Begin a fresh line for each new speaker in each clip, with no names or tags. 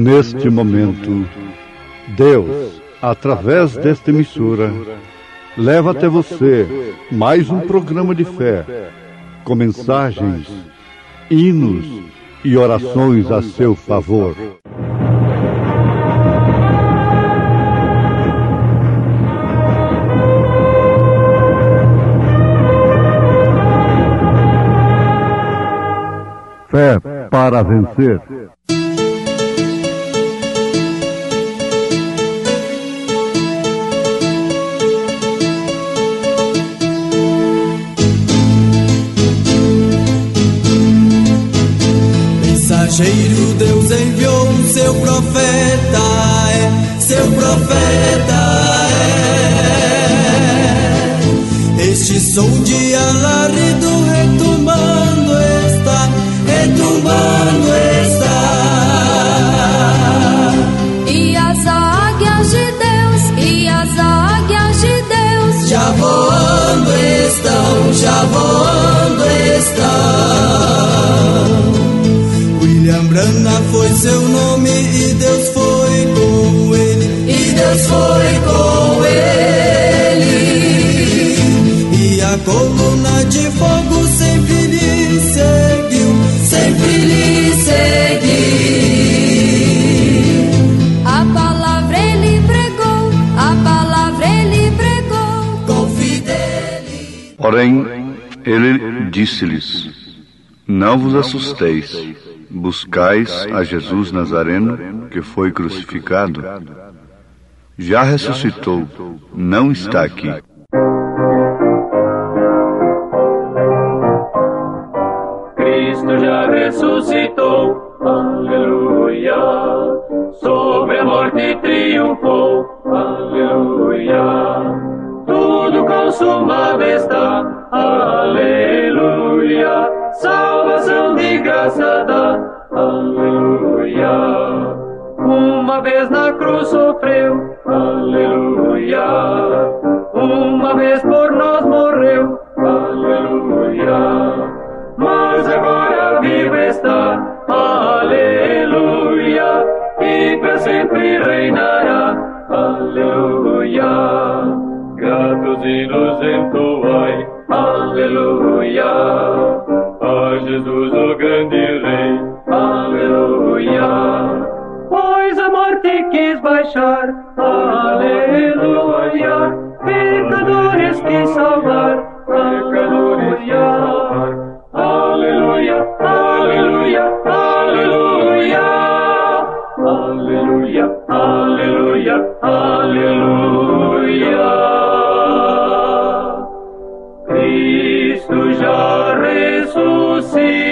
Neste momento, Deus, através desta emissora, leva até você mais um programa de fé, com mensagens, hinos e orações a seu favor. Fé para vencer.
Mensageiro, Deus enviou o seu profeta, seu profeta Este som de alarido retumbando está, retumbando está.
E as águias de Deus, e as águias de Deus
já voando estão, já voando estão. William Branham foi seu nome e Deus foi com ele, e Deus foi com ele. E a coluna de fogo sempre lhe seguiu, sempre lhe seguiu.
A palavra ele pregou, a palavra ele pregou
com fidelidade.
Porém, ele disse-lhes: não vos assusteis. Buscais a Jesus Nazareno, que foi crucificado. Já ressuscitou, não está aqui.
Cristo já ressuscitou, aleluia. Sobre a morte triunfou, aleluia. Tudo consumado está, aleluia. Salvação de graça dá, aleluia. Uma vez na cruz sofreu, aleluia. Uma vez por nós morreu, aleluia. Mas agora vivo está, aleluia. E para sempre reinará, aleluia. Gratos hinos entoai, aleluia. A Jesus, o grande Rei, aleluia. Pois a morte quis baixar, aleluia. Pecadores quis salvar, aleluia. Aleluia, aleluia, aleluia. Aleluia, aleluia, aleluia. Cristo já ressuscitou,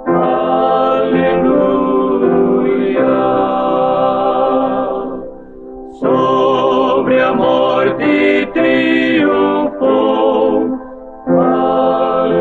aleluia. Sobre a morte triunfou, aleluia.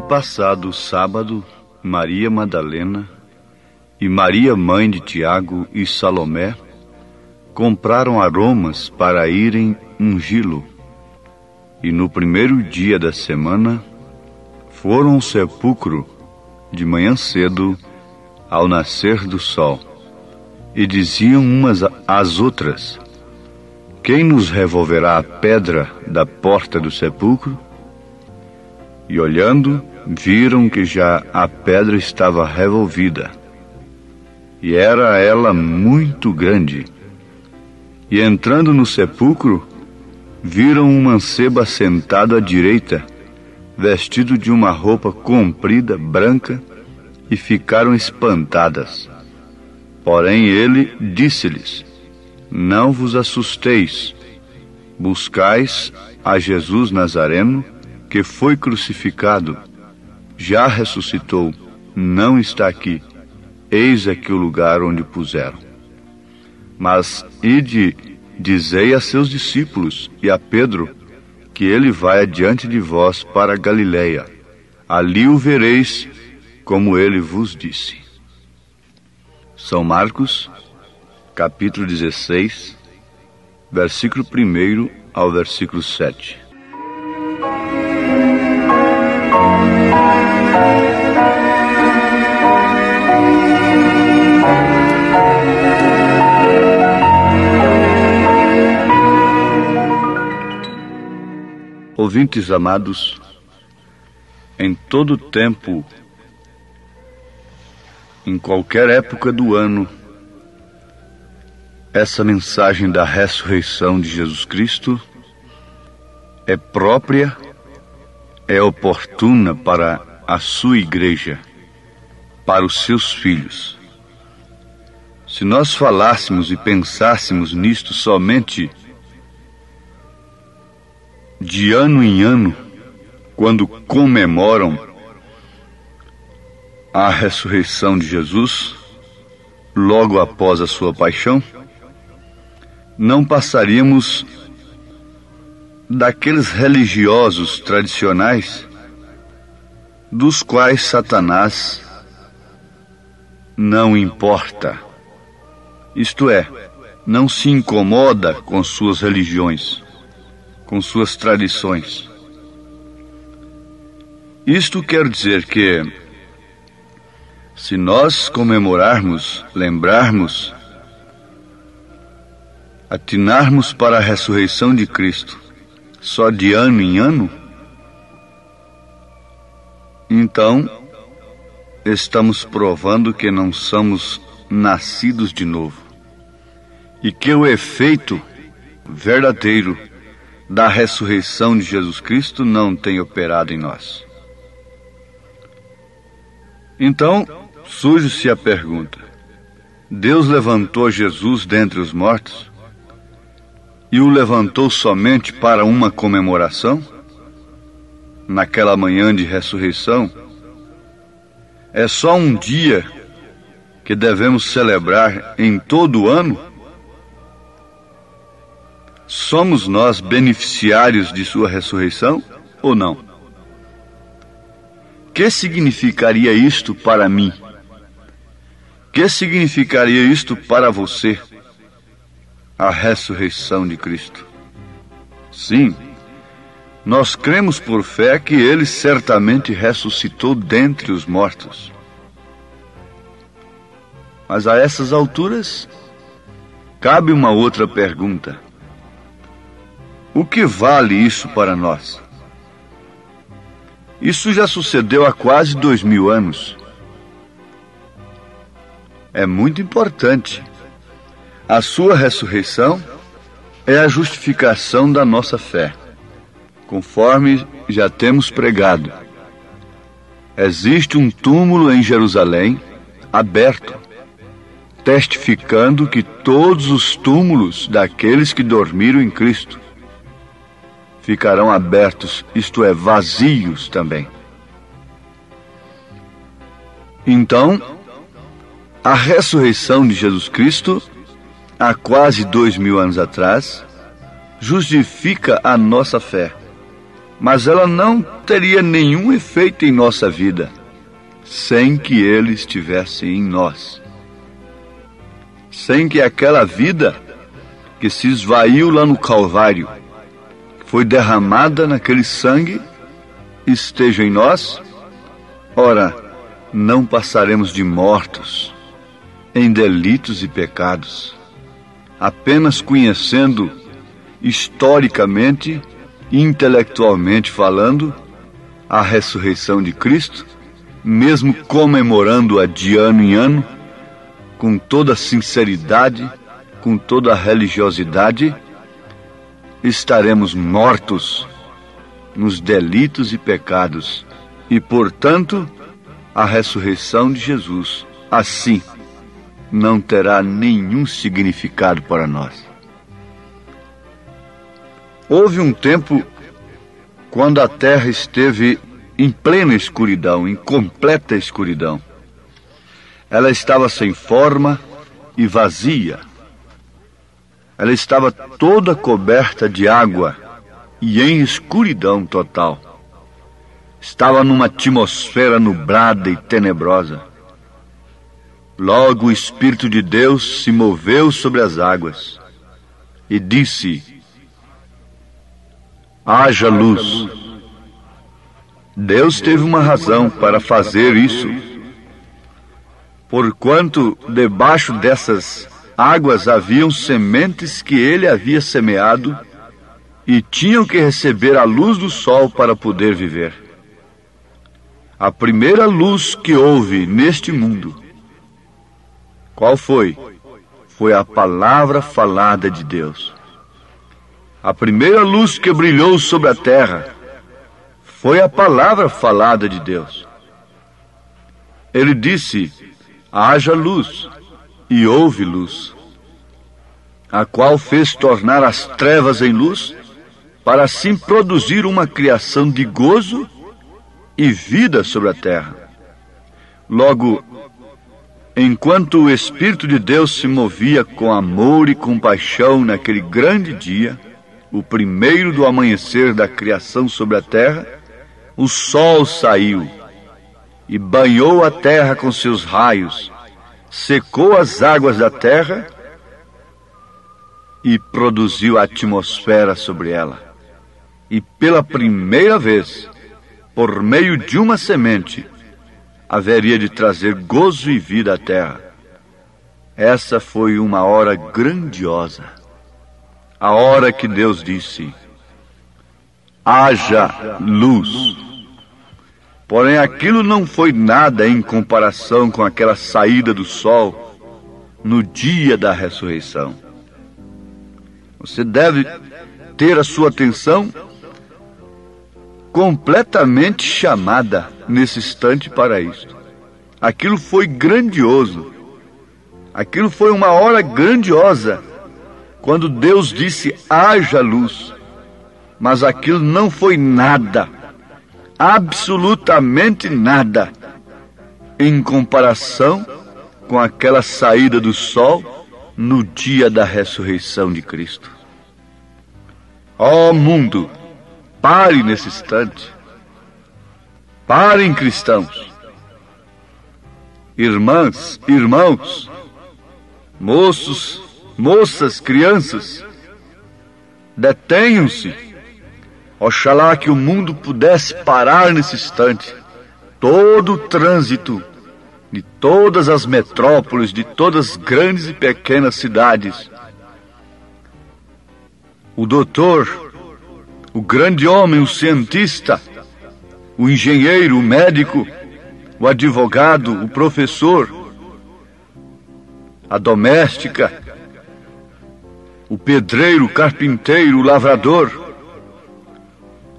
Passado o sábado, Maria Madalena e Maria, mãe de Tiago e Salomé, compraram aromas para irem ungí-lo. E no primeiro dia da semana, foram ao sepulcro de manhã cedo, ao nascer do sol. E diziam umas às outras: quem nos revolverá a pedra da porta do sepulcro? E olhando, viram que já a pedra estava revolvida, e era ela muito grande. E entrando no sepulcro, viram um mancebo assentado à direita, vestido de uma roupa comprida, branca, e ficaram espantadas. Porém ele disse-lhes: não vos assusteis, Buscais a Jesus Nazareno, que foi crucificado, já ressuscitou, não está aqui. Eis aqui o lugar onde o puseram. Mas ide, dizei a seus discípulos e a Pedro, que ele vai adiante de vós para a Galileia. Ali o vereis, como ele vos disse. São Marcos, capítulo 16, versículo 1 ao versículo 7. Ouvintes amados, em todo tempo, em qualquer época do ano, essa mensagem da ressurreição de Jesus Cristo é própria, é oportuna para a sua igreja, para os seus filhos. Se nós falássemos e pensássemos nisto somente de ano em ano, quando comemoram a ressurreição de Jesus, logo após a sua paixão, não passaríamos daqueles religiosos tradicionais dos quais Satanás não importa. Isto é, não se incomoda com suas religiões, com suas tradições. Isto quer dizer que, se nós comemorarmos, lembrarmos, atinarmos para a ressurreição de Cristo só de ano em ano, então estamos provando que não somos nascidos de novo e que o efeito verdadeiro da ressurreição de Jesus Cristo não tem operado em nós. Então, surge-se a pergunta: Deus levantou Jesus dentre os mortos e o levantou somente para uma comemoração? Naquela manhã de ressurreição? É só um dia que devemos celebrar em todo o ano? Somos nós beneficiários de sua ressurreição ou não? Que significaria isto para mim? Que significaria isto para você? A ressurreição de Cristo. Sim, nós cremos por fé que Ele certamente ressuscitou dentre os mortos. Mas a essas alturas, cabe uma outra pergunta: o que vale isso para nós? Isso já sucedeu há quase 2000 anos. É muito importante. A sua ressurreição é a justificação da nossa fé, conforme já temos pregado. Existe um túmulo em Jerusalém, aberto, testificando que todos os túmulos daqueles que dormiram em Cristo ficarão abertos, isto é, vazios também. Então, a ressurreição de Jesus Cristo, há quase 2000 anos atrás, justifica a nossa fé, mas ela não teria nenhum efeito em nossa vida sem que Ele estivesse em nós, sem que aquela vida que se esvaiu lá no Calvário, foi derramada naquele sangue, esteja em nós. Ora, não passaremos de mortos em delitos e pecados, apenas conhecendo historicamente e intelectualmente falando a ressurreição de Cristo, mesmo comemorando-a de ano em ano, com toda a sinceridade, com toda a religiosidade, estaremos mortos nos delitos e pecados, e, portanto, a ressurreição de Jesus, assim, não terá nenhum significado para nós. Houve um tempo quando a terra esteve em plena escuridão, em completa escuridão. Ela estava sem forma e vazia. Ela estava toda coberta de água e em escuridão total. Estava numa atmosfera nublada e tenebrosa. Logo o Espírito de Deus se moveu sobre as águas e disse: haja luz. Deus teve uma razão para fazer isso, porquanto debaixo dessas águas haviam sementes que ele havia semeado e tinham que receber a luz do sol para poder viver. A primeira luz que houve neste mundo, qual foi? Foi a palavra falada de Deus. A primeira luz que brilhou sobre a terra foi a palavra falada de Deus. Ele disse: haja luz, e houve luz, a qual fez tornar as trevas em luz, para assim produzir uma criação de gozo e vida sobre a terra. Logo, enquanto o Espírito de Deus se movia com amor e compaixão naquele grande dia, o primeiro do amanhecer da criação sobre a terra, o sol saiu e banhou a terra com seus raios, secou as águas da terra e produziu a atmosfera sobre ela. E pela primeira vez, por meio de uma semente, haveria de trazer gozo e vida à terra. Essa foi uma hora grandiosa. A hora que Deus disse: haja luz. Porém, aquilo não foi nada em comparação com aquela saída do sol no dia da ressurreição. Você deve ter a sua atenção completamente chamada nesse instante para isto. Aquilo foi grandioso. Aquilo foi uma hora grandiosa, quando Deus disse: haja luz. Mas aquilo não foi nada, absolutamente nada, em comparação com aquela saída do sol no dia da ressurreição de Cristo. Ó mundo, pare nesse instante. Parem, cristãos. Irmãs, irmãos, moços, moças, crianças, detenham-se. Oxalá que o mundo pudesse parar nesse instante. Todo o trânsito de todas as metrópoles, de todas as grandes e pequenas cidades. O doutor, o grande homem, o cientista, o engenheiro, o médico, o advogado, o professor, a doméstica, o pedreiro, o carpinteiro, o lavrador.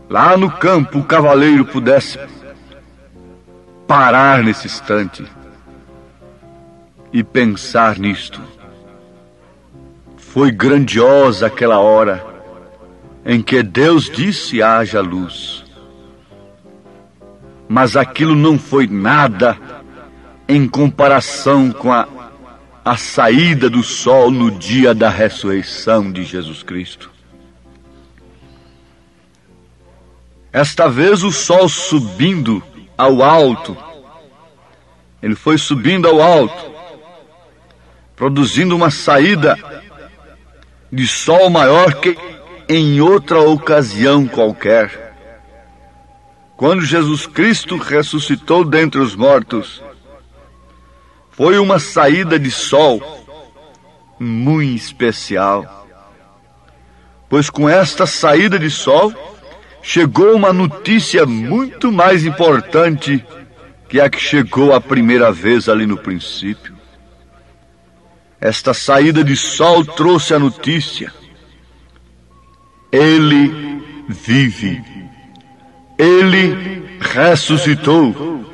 Lá no campo o cavaleiro pudesse parar nesse instante e pensar nisto. Foi grandiosa aquela hora em que Deus disse: haja luz. Mas aquilo não foi nada em comparação com a saída do sol no dia da ressurreição de Jesus Cristo. Esta vez o sol subindo ao alto, ele foi subindo ao alto, produzindo uma saída de sol maior que em outra ocasião qualquer. Quando Jesus Cristo ressuscitou dentre os mortos, foi uma saída de sol muito especial, pois com esta saída de sol chegou uma notícia muito mais importante que a que chegou a primeira vez ali no princípio. Esta saída de sol trouxe a notícia: Ele vive. Ele ressuscitou.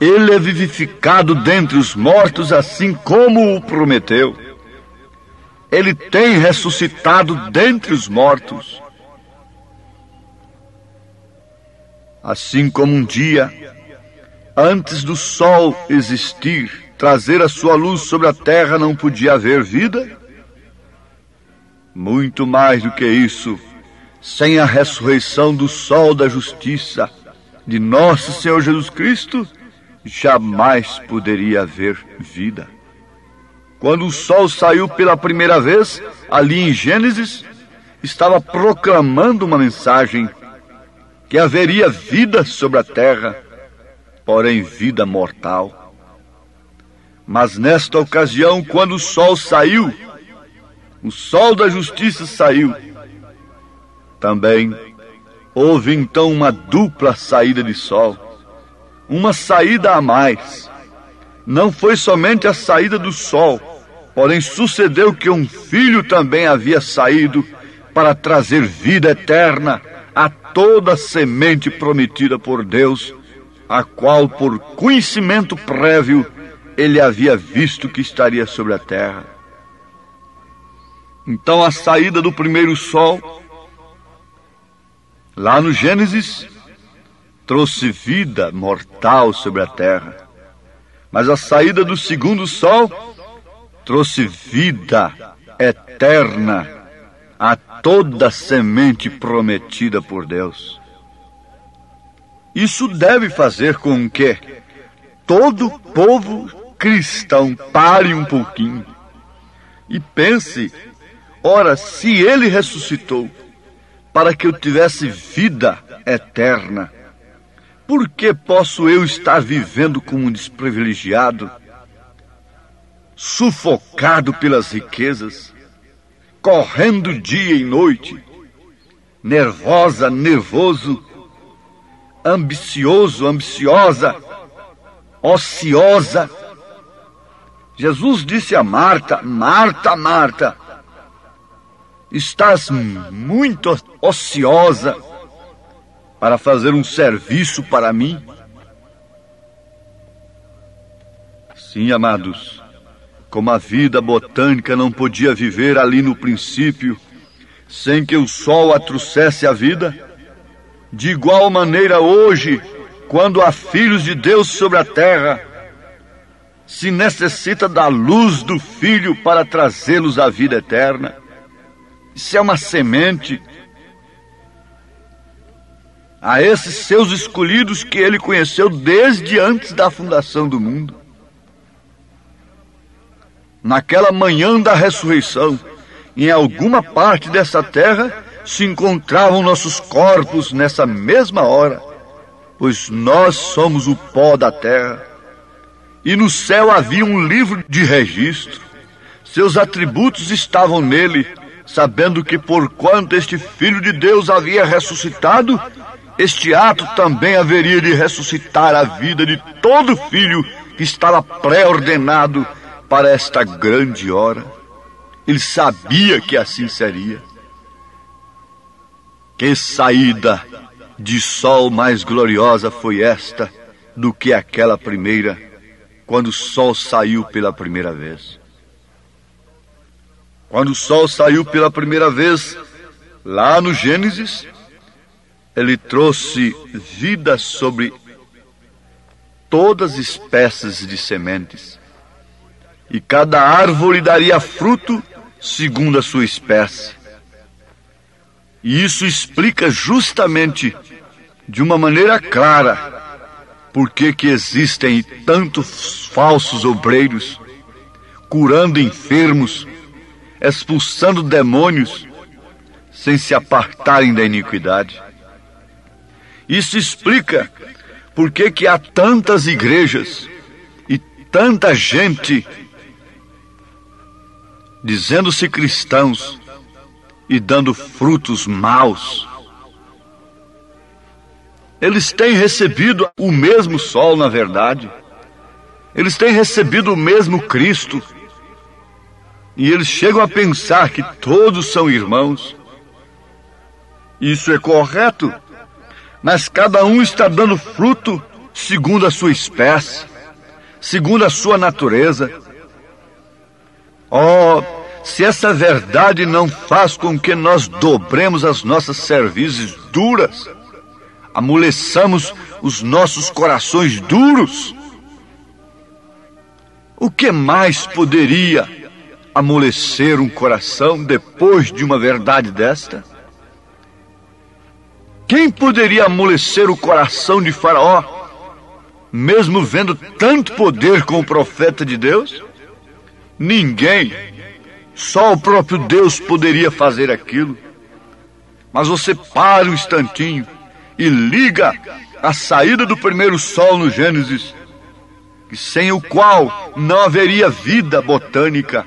Ele é vivificado dentre os mortos, assim como o prometeu. Ele tem ressuscitado dentre os mortos. Assim como um dia, antes do sol existir, trazer a sua luz sobre a terra, não podia haver vida, muito mais do que isso, sem a ressurreição do sol da justiça de nosso Senhor Jesus Cristo, jamais poderia haver vida. Quando o sol saiu pela primeira vez, ali em Gênesis, estava proclamando uma mensagem que haveria vida sobre a terra, porém vida mortal. Mas nesta ocasião, quando o sol saiu, o sol da justiça saiu, também houve então uma dupla saída de sol, uma saída a mais. Não foi somente a saída do sol, porém sucedeu que um filho também havia saído para trazer vida eterna a toda semente prometida por Deus, a qual por conhecimento prévio ele havia visto que estaria sobre a terra. Então a saída do primeiro sol, lá no Gênesis, trouxe vida mortal sobre a terra. Mas a saída do segundo sol trouxe vida eterna a toda semente prometida por Deus. Isso deve fazer com que todo povo cristão pare um pouquinho e pense: ora, se ele ressuscitou para que eu tivesse vida eterna, por que posso eu estar vivendo como um desprivilegiado, sufocado pelas riquezas, correndo dia e noite, nervosa, nervoso, ambicioso, ambiciosa, ociosa? Jesus disse a Marta: Marta, Marta, estás muito ociosa para fazer um serviço para mim? Sim, amados, como a vida botânica não podia viver ali no princípio sem que o sol a trouxesse a vida, de igual maneira hoje, quando há filhos de Deus sobre a terra, se necessita da luz do Filho para trazê-los à vida eterna. Isso é uma semente a esses seus escolhidos que ele conheceu desde antes da fundação do mundo. Naquela manhã da ressurreição, em alguma parte dessa terra, se encontravam nossos corpos nessa mesma hora, pois nós somos o pó da terra. E no céu havia um livro de registro. Seus atributos estavam nele, sabendo que porquanto este Filho de Deus havia ressuscitado, este ato também haveria de ressuscitar a vida de todo filho que estava pré-ordenado para esta grande hora. Ele sabia que assim seria. Que saída de sol mais gloriosa foi esta do que aquela primeira, quando o sol saiu pela primeira vez. Quando o sol saiu pela primeira vez, lá no Gênesis, ele trouxe vida sobre todas as espécies de sementes. E cada árvore daria fruto segundo a sua espécie. E isso explica justamente, de uma maneira clara, por que existem tantos falsos obreiros, curando enfermos, expulsando demônios, sem se apartarem da iniquidade. Isso explica por que há tantas igrejas e tanta gente dizendo-se cristãos e dando frutos maus. Eles têm recebido o mesmo sol, na verdade. Eles têm recebido o mesmo Cristo. E eles chegam a pensar que todos são irmãos. Isso é correto, mas cada um está dando fruto segundo a sua espécie, segundo a sua natureza. Oh, se essa verdade não faz com que nós dobremos as nossas cervizes duras, amoleçamos os nossos corações duros, o que mais poderia amolecer um coração depois de uma verdade desta? Quem poderia amolecer o coração de Faraó, mesmo vendo tanto poder com o profeta de Deus? Ninguém. Só o próprio Deus poderia fazer aquilo. Mas você para um instantinho e liga a saída do primeiro sol no Gênesis, que sem o qual não haveria vida botânica.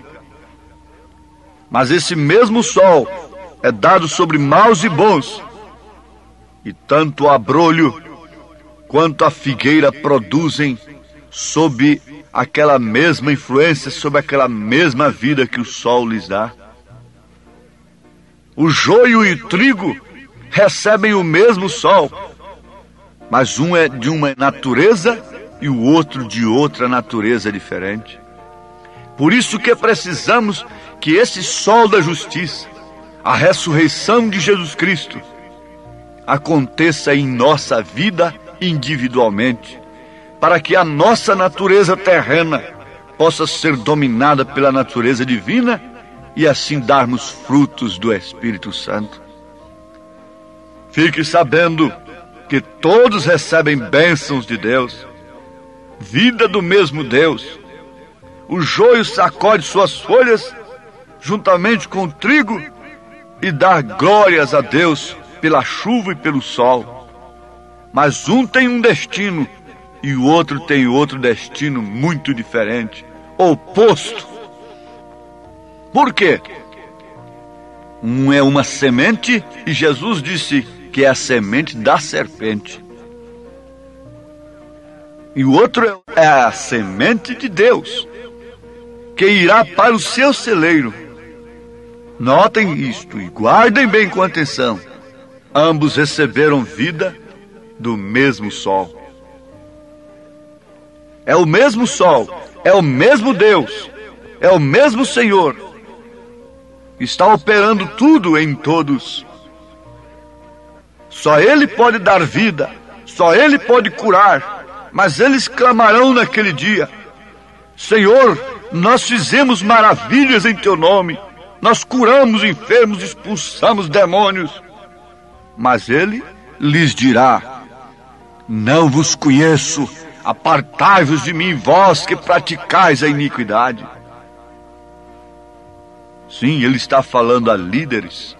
Mas esse mesmo sol é dado sobre maus e bons, e tanto o abrolho quanto a figueira produzem sob aquela mesma influência, sob aquela mesma vida que o sol lhes dá. O joio e o trigo recebem o mesmo sol, mas um é de uma natureza e o outro de outra natureza diferente. Por isso que precisamos que esse sol da justiça, a ressurreição de Jesus Cristo, aconteça em nossa vida individualmente, para que a nossa natureza terrena possa ser dominada pela natureza divina e assim darmos frutos do Espírito Santo. Fique sabendo que todos recebem bênçãos de Deus, vida do mesmo Deus. O joio sacode suas folhas juntamente com o trigo e dá glórias a Deus pela chuva e pelo sol. Mas um tem um destino e o outro tem outro destino muito diferente, oposto. Por quê? Um é uma semente e Jesus disse que é a semente da serpente. E o outro é a semente de Deus, que irá para o seu celeiro. Notem isto e guardem bem com atenção. Ambos receberam vida do mesmo sol. É o mesmo sol, é o mesmo Deus, é o mesmo Senhor. Está operando tudo em todos. Só Ele pode dar vida, só Ele pode curar, mas eles clamarão naquele dia: Senhor, nós fizemos maravilhas em Teu nome, nós curamos enfermos, expulsamos demônios. Mas Ele lhes dirá: não vos conheço, apartai-vos de mim, vós que praticais a iniquidade. Sim, Ele está falando a líderes.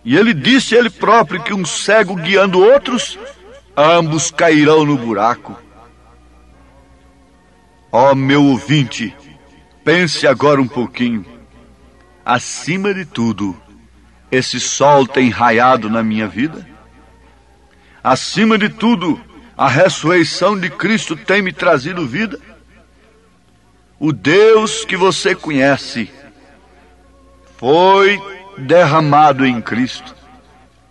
E Ele disse Ele próprio que um cego guiando outros, ambos cairão no buraco. Ó meu ouvinte, pense agora um pouquinho. Acima de tudo, esse sol tem raiado na minha vida? Acima de tudo, a ressurreição de Cristo tem me trazido vida? O Deus que você conhece foi derramado em Cristo.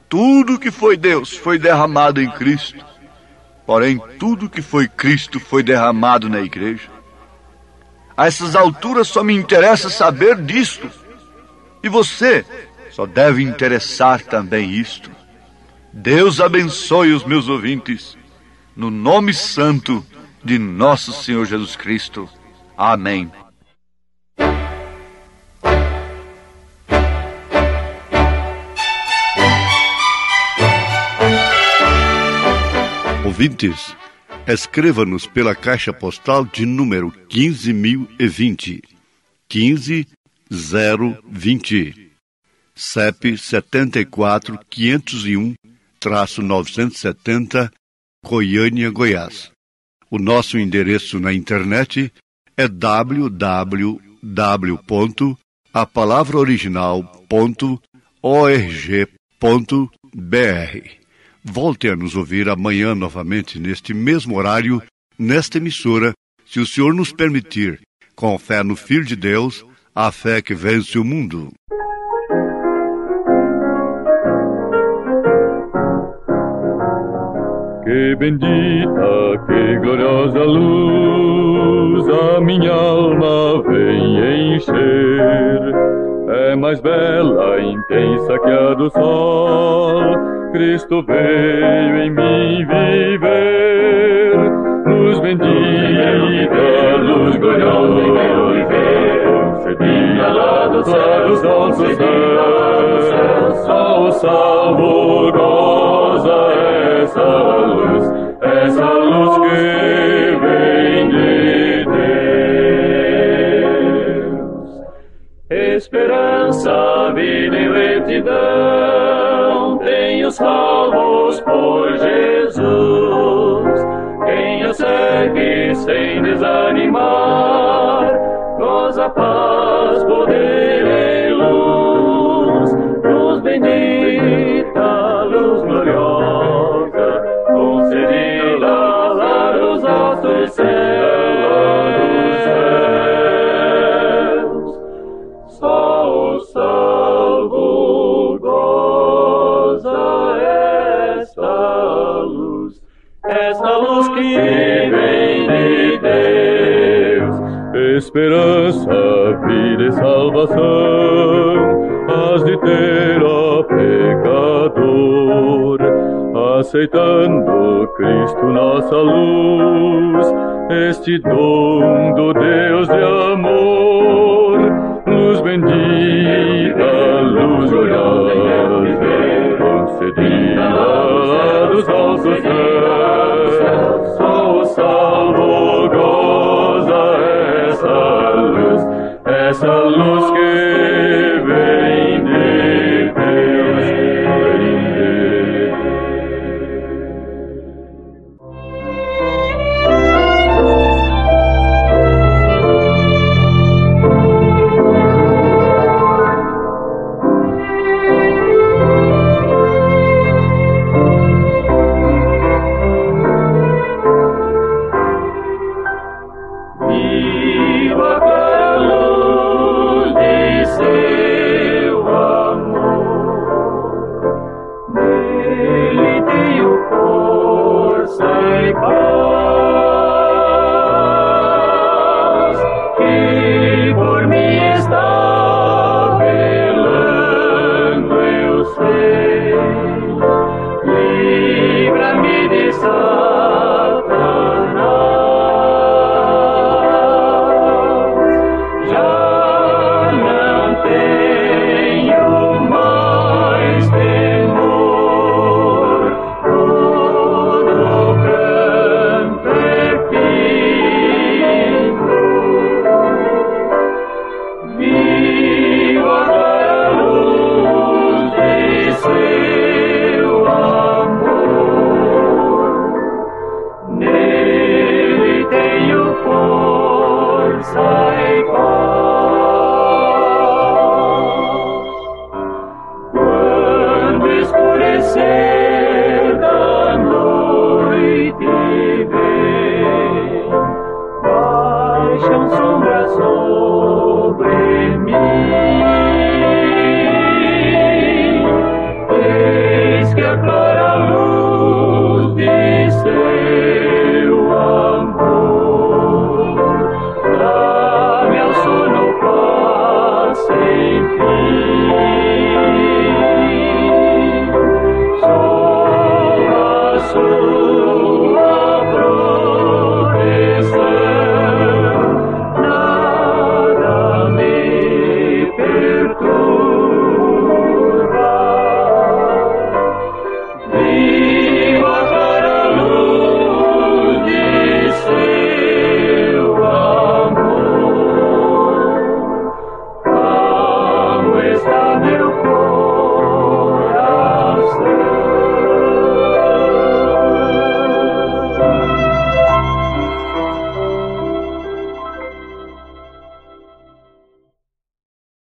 Tudo que foi Deus foi derramado em Cristo. Porém, tudo que foi Cristo foi derramado na igreja. A essas alturas só me interessa saber disto. E você só deve interessar também isto. Deus abençoe os meus ouvintes, no nome santo de nosso Senhor Jesus Cristo. Amém.
Ouvintes, escreva-nos pela caixa postal de número 15.020, 15020, CEP 74.501-970, Goiânia, Goiás. O nosso endereço na internet é www.apalavraoriginal.org.br. Volte a nos ouvir amanhã novamente neste mesmo horário, nesta emissora, se o Senhor nos permitir, com fé no Filho de Deus, a fé que vence o mundo.
Que bendita, que gloriosa luz a minha alma vem encher. É mais bela, intensa que a do sol. Cristo veio em mim viver. Luz bendita, luz gloriosa, concedida lá dos céus, só o salvo goza essa luz que vem de Deus. Esperança, vida e retidão, tenho salvos por Jesus. Quem o segue sem desanimar, goza paz, poder e luz. Luz bendita, luz gloriosa, concedida lá dos altos céus. Só o salvo goza esta luz que vem de Deus. Esperança, vida e salvação has de ter, ó pecador, aceitando Cristo nossa luz, este dom do Deus de amor. Luz bendita, luz gloriosa, concedida lá dos altos céus, só o salvo goza essa luz que vem de Deus. Nele tenho força e paz.